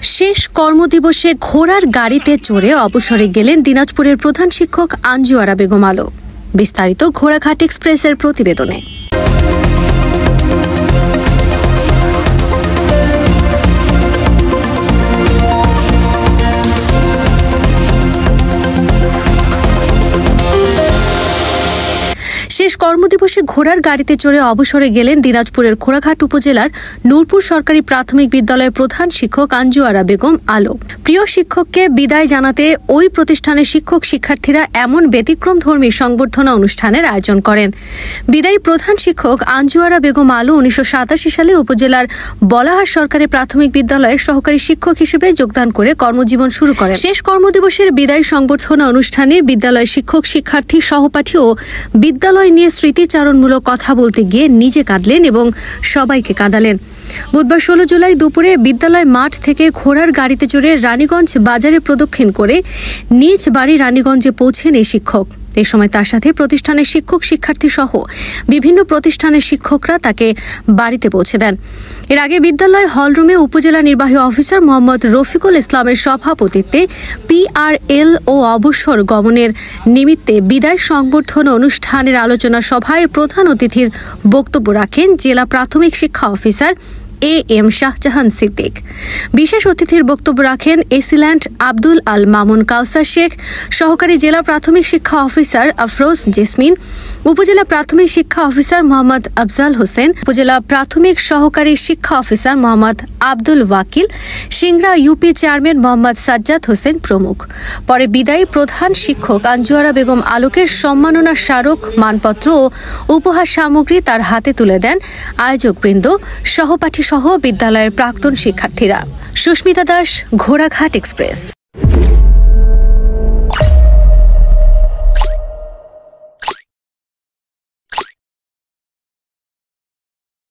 শেষ কর্মদিবসে ঘোড়ার গাড়িতে চড়ে অবসরে গেলেন দিনাজপুরের প্রধান শিক্ষক আঞ্জু আরা বেগম আলো। বিস্তারিত ঘোড়াঘাট এক্সপ্রেসের প্রতিবেদনে। শেষ কর্মদিবসে ঘোড়ার গাড়িতে চড়ে অবসরে গেলেন দিনাজপুরের ঘোড়াঘাট উপজেলার নূরপুর সরকারি প্রাথমিক বিদ্যালয়ের প্রধান শিক্ষক আঞ্জু আরা বেগম আলো। প্রিয় শিক্ষককে বিদায় জানাতে ওই প্রতিষ্ঠানের শিক্ষক শিক্ষার্থীরা এমন ব্যতিক্রমধর্মী সংবর্ধনা অনুষ্ঠানের আয়োজন করেন। বিদায়ী প্রধান শিক্ষক আঞ্জু আরা বেগম আলো 1987 সালে উপজেলার বলাহার সরকারি প্রাথমিক বিদ্যালয়ের সহকারী শিক্ষক হিসেবে যোগদান করে কর্মজীবন শুরু করেন। শেষ কর্মদিবসের বিদায় সংবর্ধনা অনুষ্ঠানে বিদ্যালয়ের শিক্ষক শিক্ষার্থী সহপাঠী ও বিদ্যালয় নিয়ে স্মৃতিচারণমূলক কথা বলতে গিয়ে নিজে কাঁদলেন এবং সবাইকে কাঁদালেন। বুধবার 16 জুলাই দুপুরে বিদ্যালয় মাঠ থেকে ঘোড়ার গাড়িতে চড়ে রানীগঞ্জ বাজারে প্রদক্ষিণ করে নিজ বাড়ি রানীগঞ্জে পৌঁছেন এই শিক্ষক। এ সময় তার সাথে প্রতিষ্ঠানের শিক্ষক শিক্ষার্থী সহ বিভিন্ন প্রতিষ্ঠানের শিক্ষকরা তাকে বাড়িতে পৌঁছে দেন। এর আগে বিদ্যালয় হলরুমে উপজেলা নির্বাহী অফিসার মোহাম্মদ রফিকুল ইসলামের সভাপতিত্বে PRL ও অবসর গমনের নিমিত্তে বিদায় সংবর্ধনা অনুষ্ঠানের আলোচনা সভায় প্রধান অতিথির বক্তব্য রাখেন জেলা প্রাথমিক শিক্ষা অফিসার AM শাহজাহান সিদ্দিক। বিশেষ অতিথির বক্তব্য রাখেন এসিল্যান্ড আব্দুল আল মামুন কাউসার শেখ, সহকারী জেলা প্রাথমিক শিক্ষা অফিসার আফরোজ জেসমিন, উপজেলা প্রাথমিক শিক্ষা অফিসার মোহাম্মদ আফজাল হোসেন, উপজেলা প্রাথমিক সহকারী শিক্ষা অফিসার মোহাম্মদ আব্দুল ওয়াকিল, সিংড়া ইউপি চেয়ারম্যান মোহাম্মদ সাজ্জাদ হোসেন প্রমুখ। পরে বিদায়ী প্রধান শিক্ষক আঞ্জু আরা বেগম আলোকের সম্মাননা স্মারক, মানপত্র ও উপহার সামগ্রী তার হাতে তুলে দেন আয়োজকবৃন্দ, সহপাঠী সহ বিদ্যালয়ের প্রাক্তন শিক্ষার্থীরা। সুস্মিতা দাস, ঘোড়াঘাট এক্সপ্রেস।